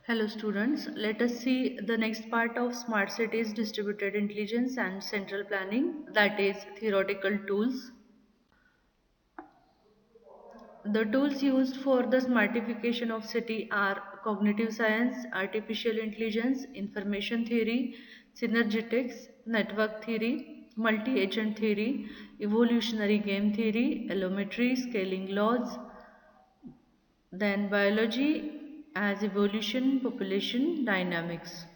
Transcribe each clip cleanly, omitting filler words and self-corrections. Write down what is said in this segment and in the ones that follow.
Hello students, let us see the next part of smart cities, distributed intelligence and central planning, that is theoretical tools. The tools used for the smartification of city are cognitive science, artificial intelligence, information theory, synergetics, network theory, multi-agent theory, evolutionary game theory, allometry, scaling laws, then biology as evolution, population, dynamics.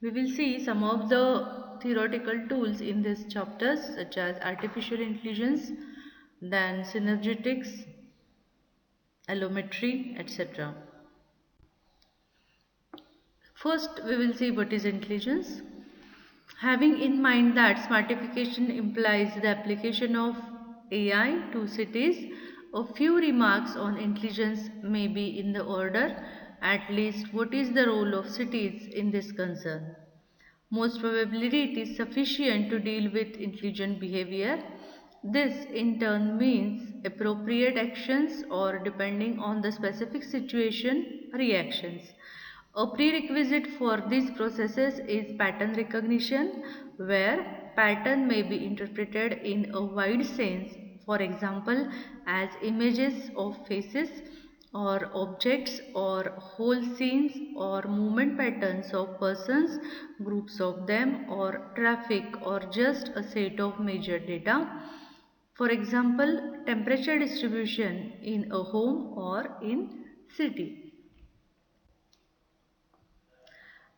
We will see some of the theoretical tools in this chapters such as artificial intelligence, then synergetics, allometry, etc. First, we will see what is intelligence. Having in mind that smartification implies the application of AI to cities, a few remarks on intelligence may be in the order, at least what is the role of cities in this concern. Most probably it is sufficient to deal with intelligent behavior. This in turn means appropriate actions or depending on the specific situation, reactions. A prerequisite for these processes is pattern recognition, where pattern may be interpreted in a wide sense, for example, as images of faces or objects or whole scenes or movement patterns of persons, groups of them or traffic or just a set of measured data. For example, temperature distribution in a home or in city.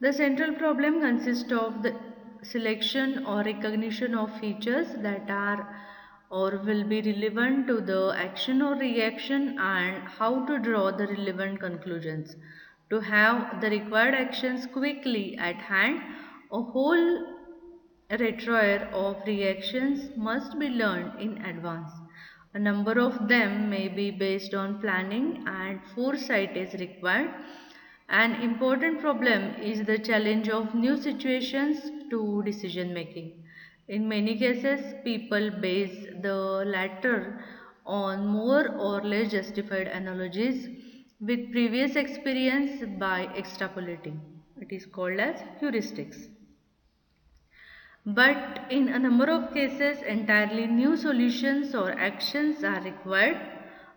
The central problem consists of the selection or recognition of features that are or will be relevant to the action or reaction and how to draw the relevant conclusions. To have the required actions quickly at hand, a whole repertoire of reactions must be learned in advance. A number of them may be based on planning and foresight is required. An important problem is the challenge of new situations to decision making. In many cases, people base the latter on more or less justified analogies with previous experience by extrapolating. It is called as heuristics. But in a number of cases, entirely new solutions or actions are required.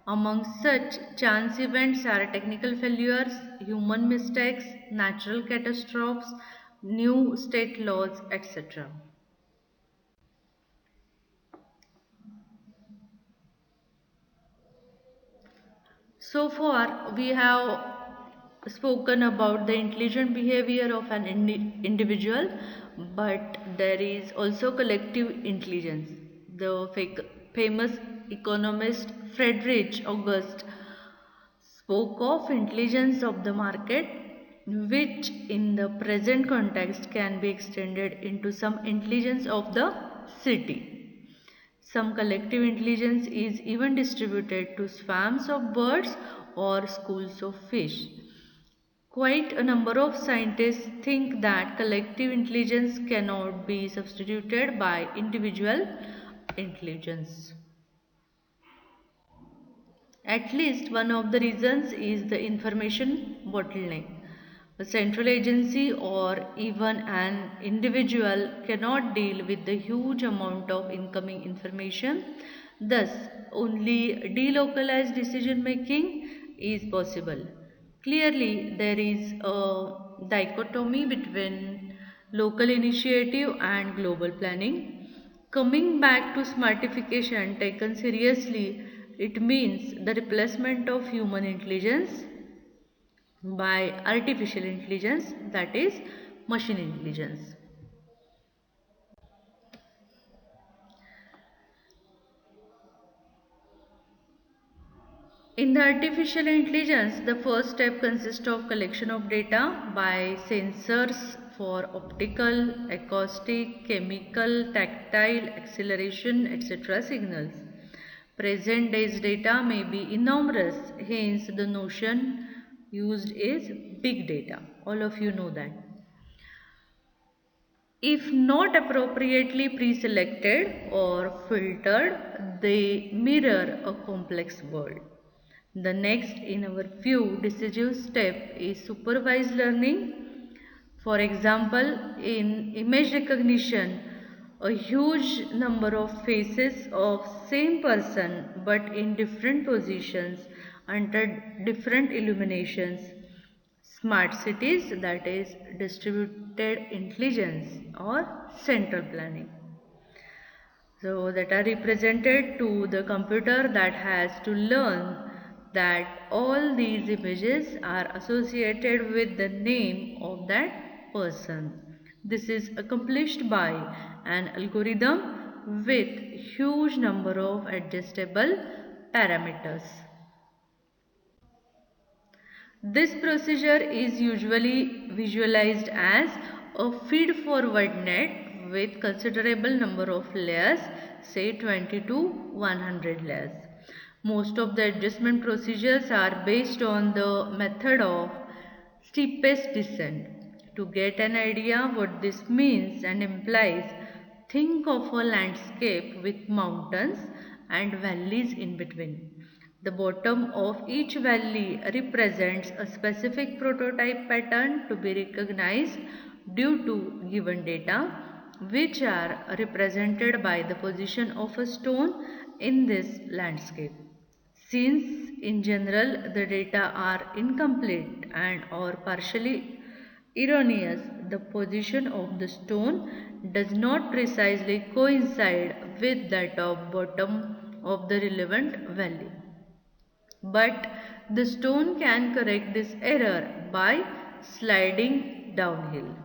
Among such, chance events are technical failures, human mistakes, natural catastrophes, new state laws, etc. So far, we have spoken about the intelligent behavior of an individual, but there is also collective intelligence. The famous economist Friedrich August spoke of intelligence of the market, which in the present context can be extended into some intelligence of the city. Some collective intelligence is even distributed to swarms of birds or schools of fish. Quite a number of scientists think that collective intelligence cannot be substituted by individual intelligence. At least one of the reasons is the information bottleneck. A central agency or even an individual cannot deal with the huge amount of incoming information. Thus, only delocalized decision making is possible. Clearly, there is a dichotomy between local initiative and global planning. Coming back to smartification taken seriously, it means the replacement of human intelligence by artificial intelligence, that is, machine intelligence. In the artificial intelligence, the first step consists of collection of data by sensors for optical, acoustic, chemical, tactile, acceleration, etc. signals. Present day's data may be enormous, hence the notion used is big data. All of you know that. If not appropriately pre-selected or filtered, they mirror a complex world. The next in our few decisive step is supervised learning. For example, in image recognition, a huge number of faces of same person but in different positions under different illuminations. Smart cities, that is distributed intelligence or central planning. So that are represented to the computer that has to learn that all these images are associated with the name of that person. This is accomplished by an algorithm with huge number of adjustable parameters. This procedure is usually visualized as a feed-forward net with considerable number of layers, say 20 to 100 layers. Most of the adjustment procedures are based on the method of steepest descent. To get an idea what this means and implies, think of a landscape with mountains and valleys in between. The bottom of each valley represents a specific prototype pattern to be recognized due to given data, which are represented by the position of a stone in this landscape. Since in general the data are incomplete and or partially erroneous, the position of the stone does not precisely coincide with that of bottom of the relevant valley. But the stone can correct this error by sliding downhill.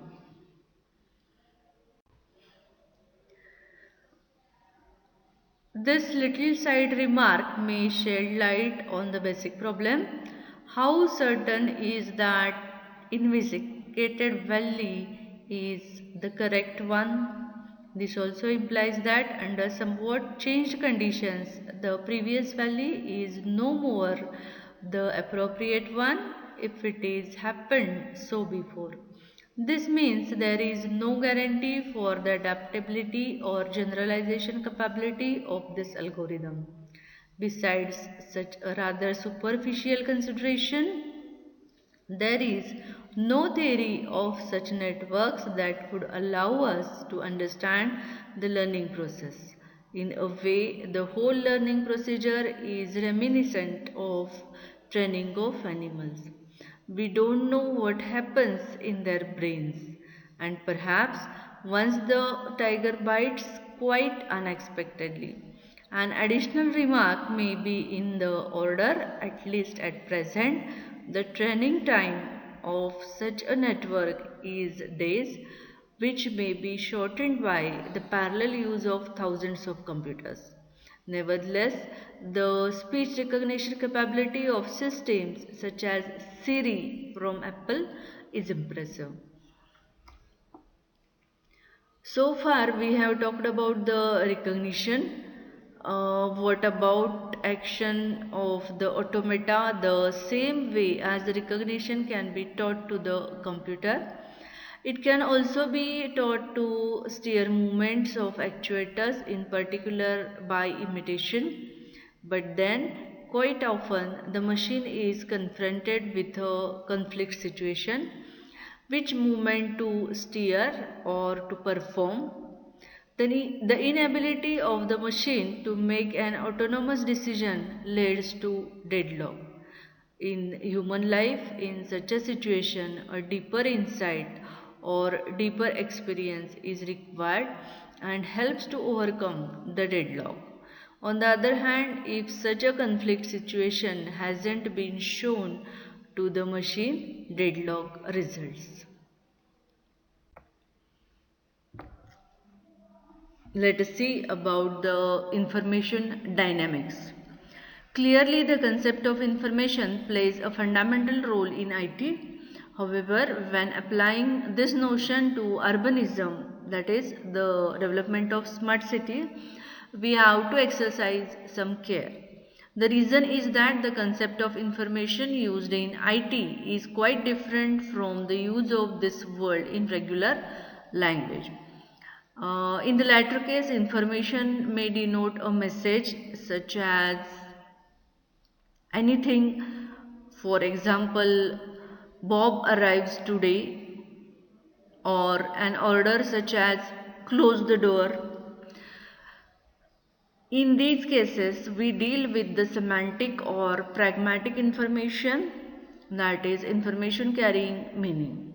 This little side remark may shed light on the basic problem. How certain is that investigated valley is the correct one? This also implies that under somewhat changed conditions, the previous valley is no more the appropriate one if it is happened so before. This means there is no guarantee for the adaptability or generalization capability of this algorithm. Besides such a rather superficial consideration, there is no theory of such networks that would allow us to understand the learning process. In a way, the whole learning procedure is reminiscent of training of animals. We don't know what happens in their brains, and perhaps once the tiger bites quite unexpectedly. An additional remark may be in the order, at least at present, the training time of such a network is days, which may be shortened by the parallel use of thousands of computers. Nevertheless, the speech recognition capability of systems such as Siri from Apple is impressive. So far, we have talked about the recognition. What about action of the automata? The same way as the recognition can be taught to the computer, it can also be taught to steer movements of actuators, in particular by imitation. But then, quite often, the machine is confronted with a conflict situation, which movement to steer or to perform. The inability of the machine to make an autonomous decision leads to deadlock. In human life, in such a situation, a deeper insight or deeper experience is required and helps to overcome the deadlock. On the other hand, if such a conflict situation hasn't been shown to the machine, deadlock results. Let us see about the information dynamics. Clearly, the concept of information plays a fundamental role in IT. However, when applying this notion to urbanism, that is the development of smart city, we have to exercise some care. The reason is that the concept of information used in IT is quite different from the use of this word in regular language. In the latter case, information may denote a message such as anything. For example, Bob arrives today, or an order such as close the door. In these cases, we deal with the semantic or pragmatic information, that is, information carrying meaning.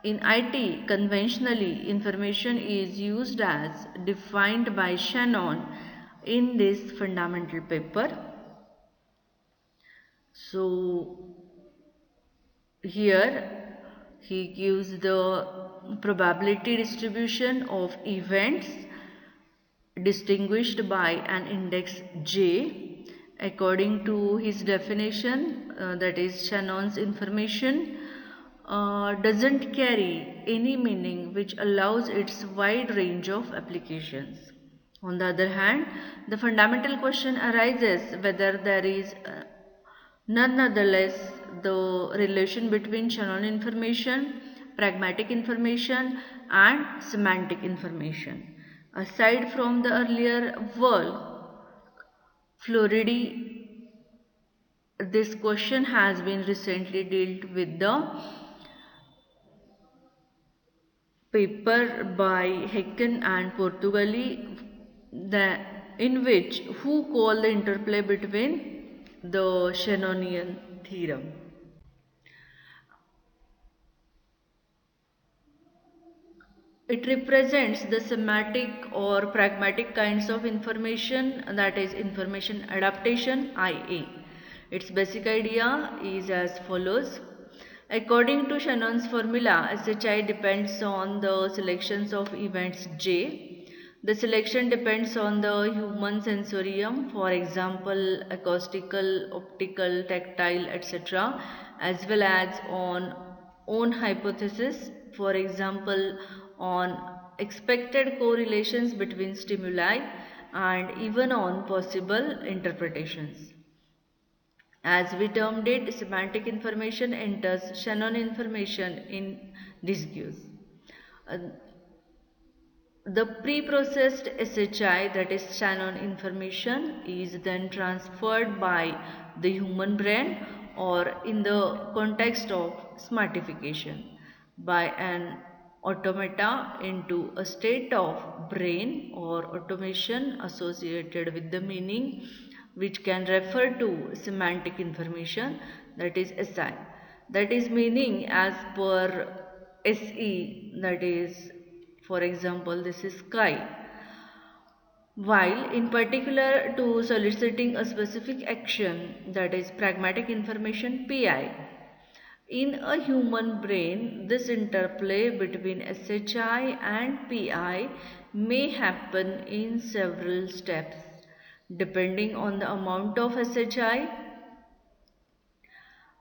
In IT, conventionally, information is used as defined by Shannon in this fundamental paper. So, here he gives the probability distribution of events distinguished by an index j according to his definition, that is Shannon's information doesn't carry any meaning which allows its wide range of applications. On the other hand, the fundamental question arises whether there is nonetheless the relation between Shannon information, pragmatic information and semantic information. Aside from the earlier world, Floridi, this question has been recently dealt with the paper by Hecken and Portugali, in which who call the interplay between the Shannonian theorem. It represents the semantic or pragmatic kinds of information, that is information adaptation IA. Its basic idea is as follows. According to Shannon's formula, SHI depends on the selections of events J. The selection depends on the human sensorium, for example, acoustical, optical, tactile, etc., as well as on own hypothesis, for example, on expected correlations between stimuli and even on possible interpretations. As we termed it, semantic information enters Shannon information in disguise. Uh, the pre-processed SHI, that is Shannon information, is then transferred by the human brain or in the context of smartification by an automata into a state of brain or automation associated with the meaning, which can refer to semantic information, that is SI. That is meaning as per SE, that is, for example, this is sky. While in particular to soliciting a specific action, that is pragmatic information PI. In a human brain, this interplay between SHI and PI may happen in several steps. Depending on the amount of SHI,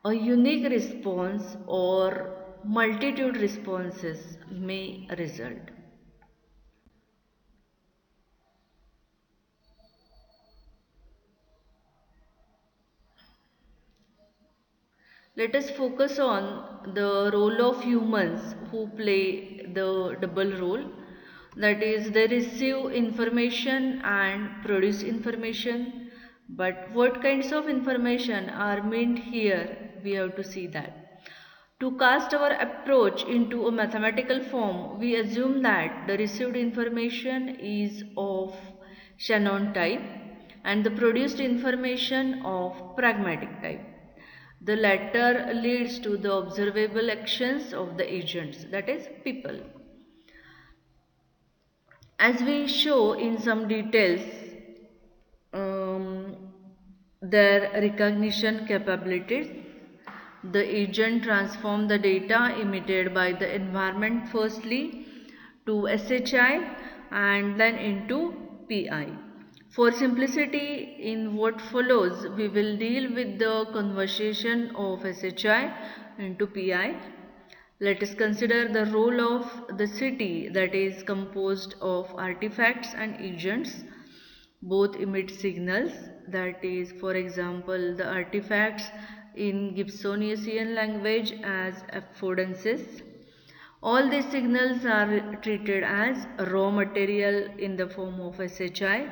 a unique response or multitude responses may result. Let us focus on the role of humans who play the double role, that is, they receive information and produce information. But what kinds of information are meant here? We have to see that. To cast our approach into a mathematical form, we assume that the received information is of Shannon type and the produced information of pragmatic type. The latter leads to the observable actions of the agents, that is, people. As we show in some details, um, their recognition capabilities, the agent transform the data emitted by the environment firstly to SHI and then into PI. For simplicity, in what follows, we will deal with the conversion of SHI into PI. Let us consider the role of the city, that is composed of artifacts and agents. Both emit signals, that is, for example, the artifacts in Gibsonian language as affordances. All these signals are treated as raw material in the form of SHI.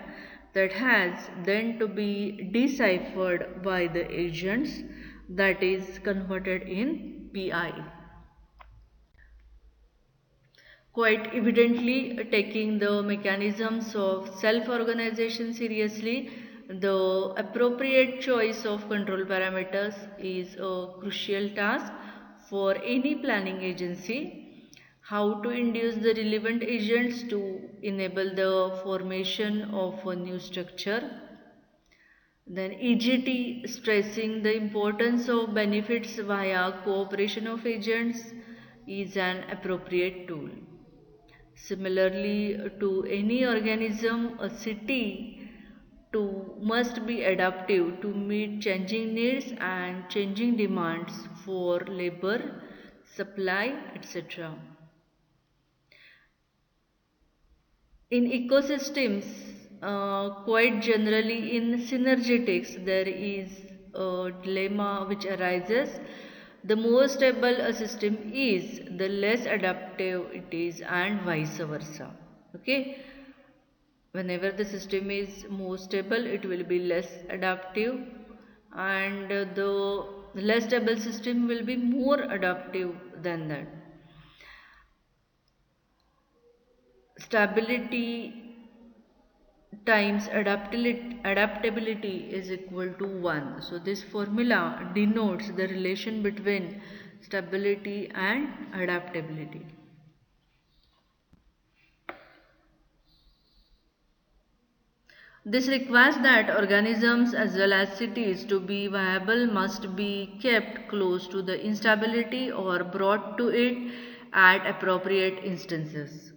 that has then to be deciphered by the agents, that is converted in PI. Quite evidently, taking the mechanisms of self-organization seriously, the appropriate choice of control parameters is a crucial task for any planning agency. How to induce the relevant agents to enable the formation of a new structure. Then EGT, stressing the importance of benefits via cooperation of agents, is an appropriate tool. Similarly, to any organism, a city must be adaptive to meet changing needs and changing demands for labor, supply, etc. In ecosystems, quite generally in synergetics, there is a dilemma which arises. The more stable a system is, the less adaptive it is, and vice versa. Okay, whenever the system is more stable, it will be less adaptive, and the less stable system will be more adaptive than that. Stability times adaptability is equal to 1. So this formula denotes the relation between stability and adaptability. This requires that organisms as well as cities to be viable must be kept close to the instability or brought to it at appropriate instances.